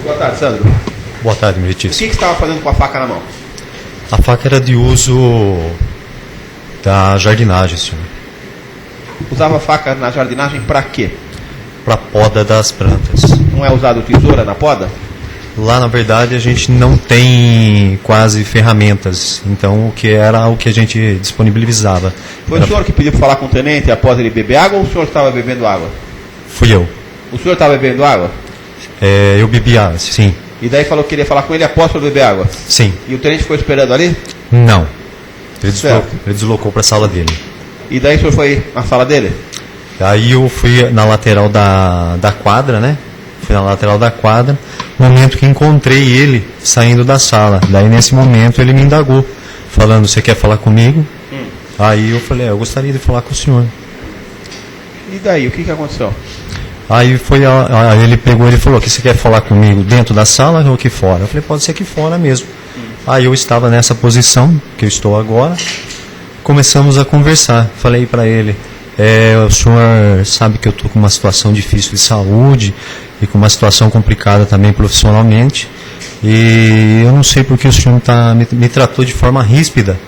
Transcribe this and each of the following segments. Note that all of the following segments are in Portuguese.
Boa tarde, Sandro. Boa tarde, O Meritício. que você estava fazendo com a faca na mão? A faca era de uso da jardinagem, senhor. Usava a faca na jardinagem para quê? Para poda das plantas. Não é usado tesoura na poda? Lá, na verdade, a gente não tem quase ferramentas. Então, o que era o que a gente disponibilizava. Foi o senhor que pediu para falar com o tenente após ele beber água ou o senhor estava bebendo água? Fui eu. O senhor estava bebendo água? Eu bebi água, sim. E daí falou que queria falar com ele após o senhor beber água? Sim. E o tenente ficou esperando ali? Não. Ele Certo. deslocou para a sala dele. E daí o senhor foi na sala dele? Aí eu fui na lateral da quadra, né? Fui na lateral da quadra, no momento que encontrei ele saindo da sala. Daí nesse momento ele me indagou, falando, você quer falar comigo? Aí eu falei, eu gostaria de falar com o senhor. E daí, o que aconteceu? Aí aí ele pegou e falou, que você quer falar comigo dentro da sala ou aqui fora? Eu falei, pode ser aqui fora mesmo. Aí eu estava nessa posição, que eu estou agora, começamos a conversar. Falei para ele, o senhor sabe que eu estou com uma situação difícil de saúde e com uma situação complicada também profissionalmente, e eu não sei porque o senhor me tratou de forma ríspida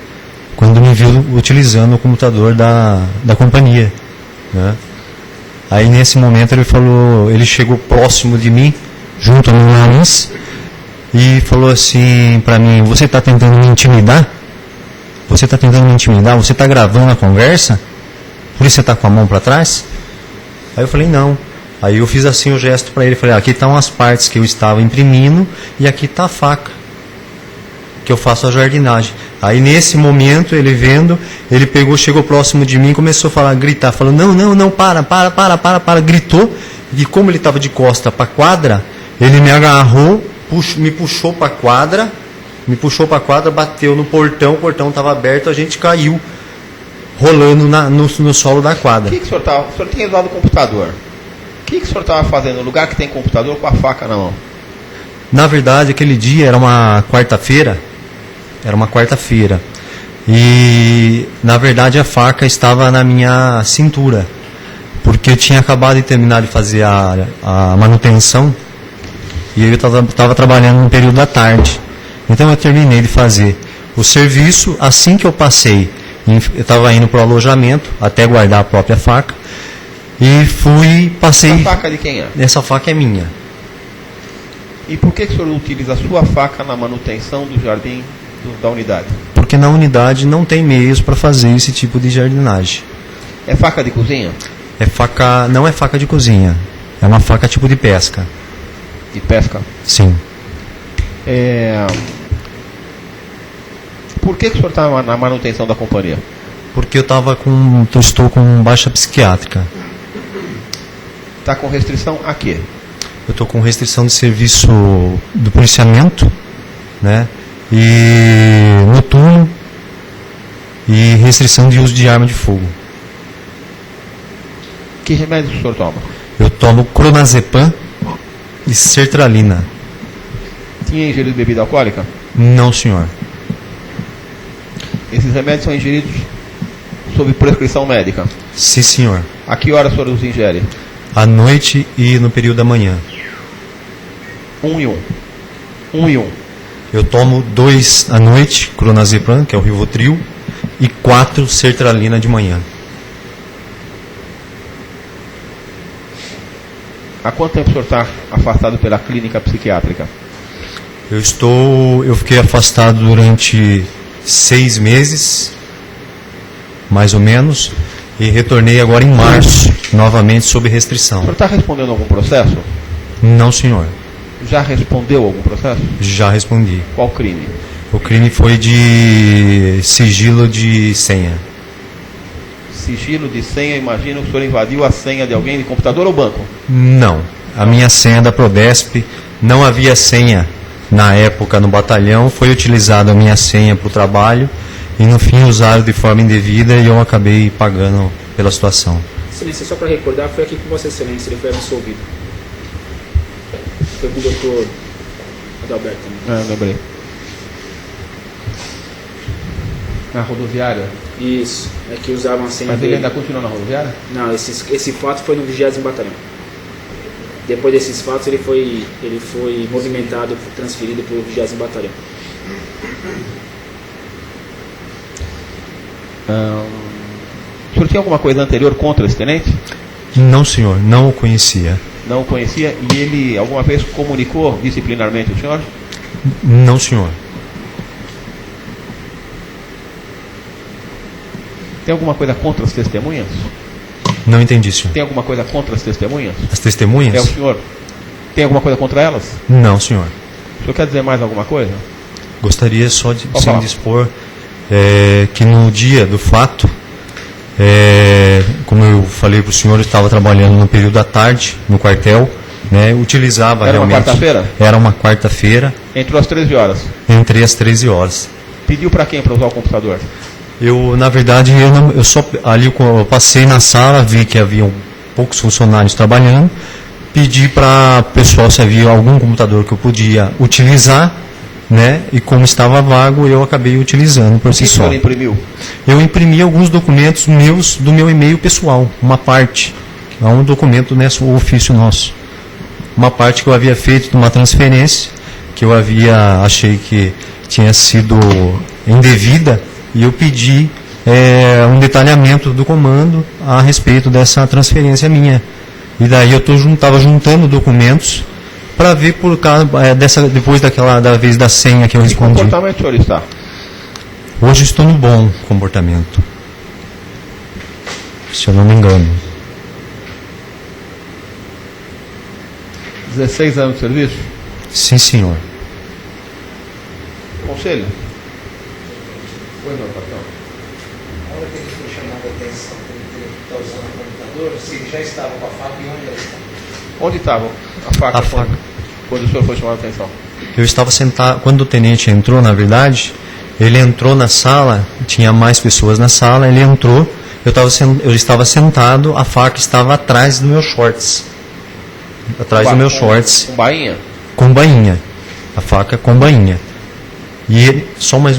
quando me viu utilizando o computador da companhia, né? Aí nesse momento ele chegou próximo de mim, junto ao meu nariz, e falou assim para mim, você está tentando me intimidar? Você está tentando me intimidar? Você está gravando a conversa? Por isso você está com a mão para trás? Aí eu falei, não. Aí eu fiz assim o gesto para ele, falei, aqui estão as partes que eu estava imprimindo e aqui está a faca que eu faço a jardinagem. Aí nesse momento, ele vendo, ele pegou, chegou próximo de mim e começou a falar, gritar, falou, não, para, gritou, e como ele estava de costa para a quadra, ele me agarrou, me puxou para a quadra, bateu no portão, o portão estava aberto, a gente caiu, rolando no solo da quadra. O senhor estava? O senhor tinha usado o computador. O que o senhor estava fazendo no lugar que tem computador com a faca na mão? Na verdade, aquele dia era uma quarta-feira. E, na verdade, a faca estava na minha cintura. Porque eu tinha acabado de terminar de fazer a manutenção. E eu estava trabalhando no período da tarde. Então eu terminei de fazer o serviço. Assim que eu passei, eu estava indo para o alojamento, até guardar a própria faca. E passei... Essa faca de quem é? Essa faca é minha. E por que o senhor utiliza a sua faca na manutenção do jardim da unidade? Porque na unidade não tem meios para fazer esse tipo de jardinagem. É faca de cozinha? Não é faca de cozinha. É uma faca tipo de pesca. De pesca? Sim. Por que o senhor está na manutenção da companhia? Porque eu estou com baixa psiquiátrica. Está com restrição a quê? Eu estou com restrição de serviço do policiamento, né? E noturno e restrição de uso de arma de fogo. Que remédio o senhor toma? Eu tomo clonazepam e sertralina. Tinha ingerido bebida alcoólica? Não, senhor. Esses remédios são ingeridos sob prescrição médica? Sim, senhor. A que hora o senhor os ingere? À noite e no período da manhã. 1 e 1. 1 e 1. Eu tomo 2 à noite, clonazepam, que é o Rivotril, e 4 sertralina de manhã. Há quanto tempo o senhor está afastado pela clínica psiquiátrica? Eu fiquei afastado durante 6 meses, mais ou menos, e retornei agora em março, novamente sob restrição. O senhor está respondendo algum processo? Não, senhor. Já respondeu algum processo? Já respondi. Qual crime? O crime foi de sigilo de senha. Sigilo de senha, imagina que o senhor invadiu a senha de alguém de computador ou banco? Não. A minha senha da Prodesp, não havia senha na época no batalhão, foi utilizada a minha senha para o trabalho e no fim usaram de forma indevida e eu acabei pagando pela situação. Excelência, só para recordar, foi aqui com Vossa Excelência, ele foi absolvido. Foi com o doutor Adalberto também. Lembrei. Na rodoviária? Isso, é que usavam a senha. Mas dele. ele ainda continua na rodoviária? Não, esse fato foi no 20º Batalhão. Depois desses fatos, ele foi movimentado, transferido para o 20º Batalhão. O senhor tinha alguma coisa anterior contra esse tenente? Não, senhor, não o conhecia. Não o conhecia, e ele alguma vez comunicou disciplinarmente o senhor? Não, senhor. Tem alguma coisa contra as testemunhas? Não entendi, senhor. Tem alguma coisa contra as testemunhas? As testemunhas? É o senhor. Tem alguma coisa contra elas? Não, senhor. O senhor quer dizer mais alguma coisa? Gostaria só de Pode falar. dispor que no dia do fato, como eu falei para o senhor, eu estava trabalhando no período da tarde, no quartel, né, utilizava Era uma realmente... quarta-feira? Era uma quarta-feira. Entrou às 13 horas. Entrei às 13 horas. Pediu para quem para usar o computador? Eu, na verdade, eu só ali eu passei na sala, vi que havia poucos funcionários trabalhando, pedi para o pessoal se havia algum computador que eu podia utilizar, né? E como estava vago, eu acabei utilizando por si O só. senhor imprimiu? Eu imprimi alguns documentos meus do meu e-mail pessoal, uma parte, um documento nesse ofício nosso, uma parte que eu havia feito de uma transferência que eu achei que tinha sido indevida. E eu pedi um detalhamento do comando a respeito dessa transferência minha. E daí eu estava juntando documentos para ver por causa depois da vez da senha que eu Que respondi. comportamento o senhor está? Hoje estou no bom comportamento, se eu não me engano. 16 anos de serviço? Sim, senhor. Conselho? Pois não, patrão. A hora que ele foi chamado a atenção que ele está usando o computador, se ele já estava com a faca e onde ela estava? Onde estava a faca? A faca. Quando o senhor foi chamado a atenção? Eu estava sentado, quando o tenente entrou, na verdade, ele entrou na sala, tinha mais pessoas na sala, ele entrou, eu estava sentado, a faca estava atrás dos meus shorts. Atrás dos meus shorts. Com bainha? Com bainha. A faca com bainha. E ele, só mais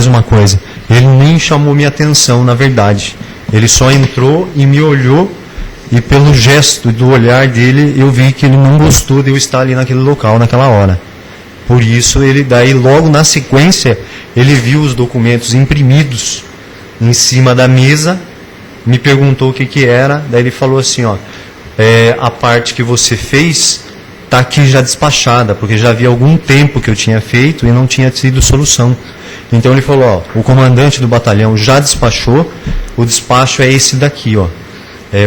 uma coisa, ele nem chamou minha atenção, na verdade. Ele só entrou e me olhou, e pelo gesto do olhar dele, eu vi que ele não gostou de eu estar ali naquele local, naquela hora. Por isso, daí logo na sequência, ele viu os documentos imprimidos em cima da mesa, me perguntou o que era, daí ele falou assim, a parte que você fez está aqui já despachada, porque já havia algum tempo que eu tinha feito e não tinha tido solução. Então ele falou, o comandante do batalhão já despachou, o despacho é esse daqui,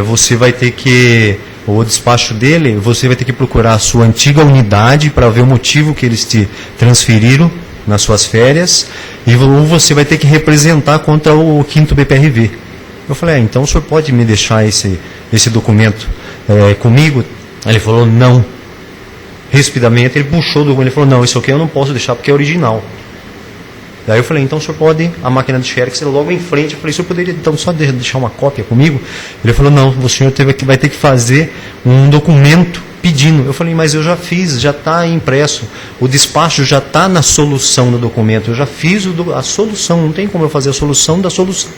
você vai ter que, o despacho dele, você vai ter que procurar a sua antiga unidade para ver o motivo que eles te transferiram nas suas férias, ou você vai ter que representar contra o 5º BPRV. Eu falei, então o senhor pode me deixar esse documento comigo? Ele falou, não. Rapidamente ele puxou o documento, ele falou, não, isso aqui eu não posso deixar porque é original. Daí eu falei, então o senhor pode, a máquina de xerox logo em frente. Eu falei, o senhor poderia então só deixar uma cópia comigo? Ele falou, não, o senhor vai ter que fazer um documento pedindo. Eu falei, mas eu já fiz, já está impresso, o despacho já está na solução do documento, eu já fiz a solução, não tem como eu fazer a solução da solução.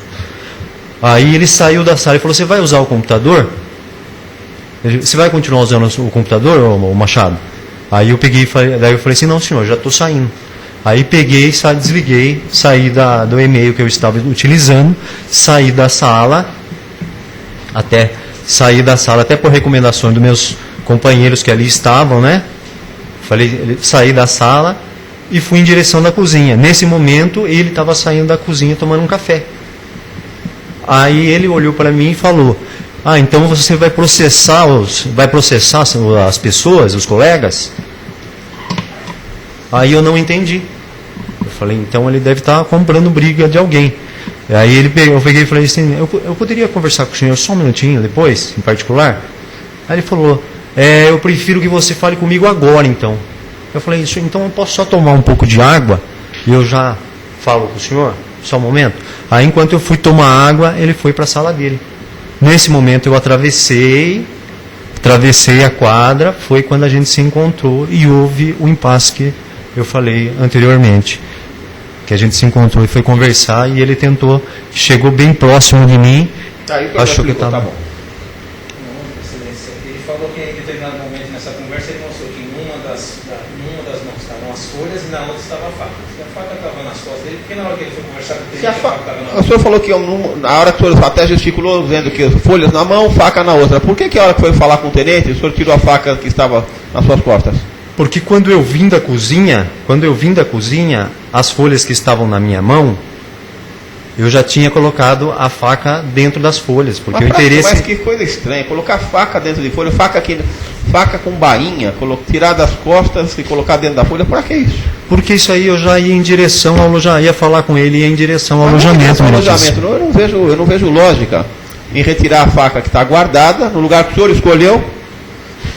Aí ele saiu da sala e falou, você vai usar o computador? Você vai continuar usando o computador, ô Machado? Aí eu peguei, daí eu falei assim, não senhor, já estou saindo. Aí peguei, desliguei, saí do e-mail que eu estava utilizando, saí da sala, até por recomendações dos meus companheiros que ali estavam, né? Saí da sala e fui em direção da cozinha. Nesse momento, ele estava saindo da cozinha tomando um café. Aí ele olhou para mim e falou, então você vai processar as pessoas, os colegas? Aí eu não entendi. Eu falei, então ele deve estar comprando briga de alguém. Aí eu peguei e falei assim, eu poderia conversar com o senhor só um minutinho depois, em particular? Aí ele falou, eu prefiro que você fale comigo agora então. Eu falei, então eu posso só tomar um pouco de água e eu já falo com o senhor? Só um momento. Aí enquanto eu fui tomar água, ele foi para a sala dele. Nesse momento eu atravessei a quadra, foi quando a gente se encontrou e houve o impasse que eu falei anteriormente. Que a gente se encontrou e foi conversar e ele chegou bem próximo de mim, achou que eu estava... Não, excelência. Ele falou que em determinado momento numa das mãos estavam as folhas e na outra estava a faca. Se a faca estava nas costas dele, porque na hora que ele foi conversar com o tenente, a faca estava na mão. O senhor falou que na hora que o senhor até gesticulou, vendo que folhas na mão, faca na outra. Por que a hora que foi falar com o tenente, o senhor tirou a faca que estava nas suas costas? Porque quando eu vim da cozinha, as folhas que estavam na minha mão, eu já tinha colocado a faca dentro das folhas, porque o interesse... Mas que coisa estranha, colocar faca dentro de folha, faca com bainha, tirar das costas e colocar dentro da folha, para que isso? Porque isso aí eu já ia em direção ao alojamento, ia falar com ele, ia em direção ao alojamento. Eu não vejo lógica em retirar a faca que está guardada, no lugar que o senhor escolheu,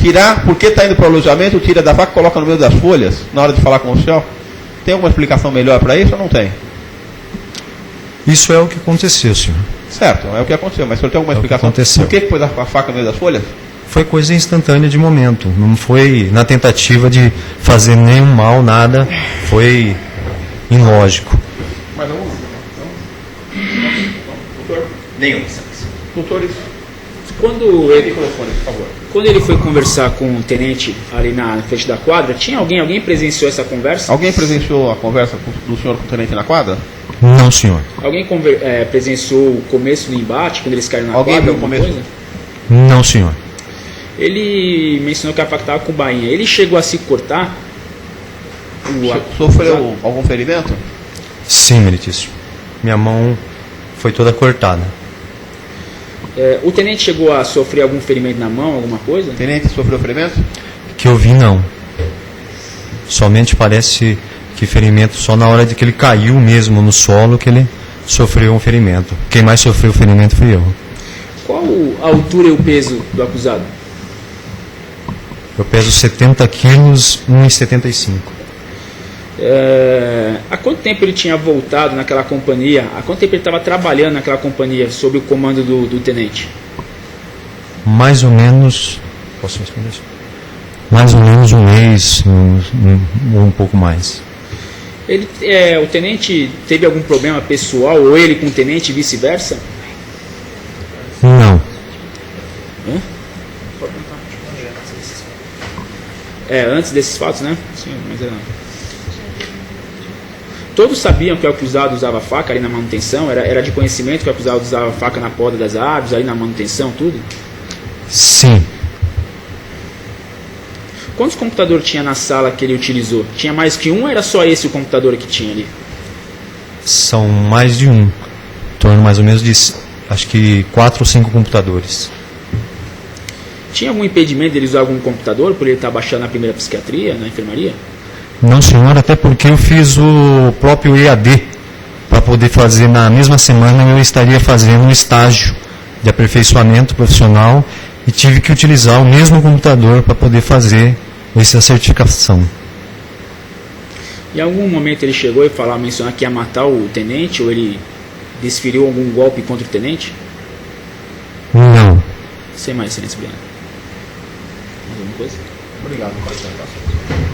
tirar, porque está indo para o alojamento, tira da faca e coloca no meio das folhas, na hora de falar com o senhor. Tem alguma explicação melhor para isso ou não tem? Isso é o que aconteceu, senhor. Certo, é o que aconteceu, mas o senhor tem alguma explicação? Aconteceu. Por que pôs a faca no meio das folhas? Foi coisa instantânea de momento, não foi na tentativa de fazer nenhum mal, nada, foi ilógico. Mas não. Doutor? Nenhum. Doutores, Quando microfone, por favor. Quando ele foi conversar com o tenente ali na frente da quadra, tinha alguém presenciou essa conversa? Alguém presenciou a conversa do senhor com o tenente na quadra? Não, senhor. Alguém presenciou o começo do embate, quando eles caíram na Alguém quadra, viu o alguma começo? coisa? Não, senhor. Ele mencionou que a faca estava com bainha. Ele chegou a se cortar? Sofreu algum ferimento? Sim, meritíssimo. Minha mão foi toda cortada. O tenente chegou a sofrer algum ferimento na mão, alguma coisa? O tenente sofreu ferimento? Que eu vi, não. Somente parece que ferimento só na hora de que ele caiu mesmo no solo que ele sofreu um ferimento. Quem mais sofreu o ferimento fui eu. Qual a altura e o peso do acusado? Eu peso 70 quilos, 1,75. Há quanto tempo ele tinha voltado naquela companhia? Há quanto tempo ele estava trabalhando naquela companhia sob o comando do tenente? Mais ou menos... Posso responder isso? Mais ou menos um mês, ou um pouco mais. O tenente teve algum problema pessoal, ou ele com o tenente e vice-versa? Não. Antes desses fatos, né? Sim, mas era... Todos sabiam que o acusado usava faca ali na manutenção? Era de conhecimento que o acusado usava faca na poda das árvores, ali na manutenção, tudo? Sim. Quantos computadores tinha na sala que ele utilizou? Tinha mais que um ou era só esse o computador que tinha ali? São mais de um. Em torno mais ou menos de, acho que 4 ou 5 computadores. Tinha algum impedimento dele usar algum computador por ele estar baixando na primeira psiquiatria, na enfermaria? Não, senhor, até porque eu fiz o próprio EAD. Para poder fazer na mesma semana, eu estaria fazendo um estágio de aperfeiçoamento profissional e tive que utilizar o mesmo computador para poder fazer essa certificação. Em algum momento ele chegou e mencionar que ia matar o tenente, ou ele desferiu algum golpe contra o tenente? Não. Sem mais, excelência, obrigado. Mais alguma coisa? Obrigado pela apresentação.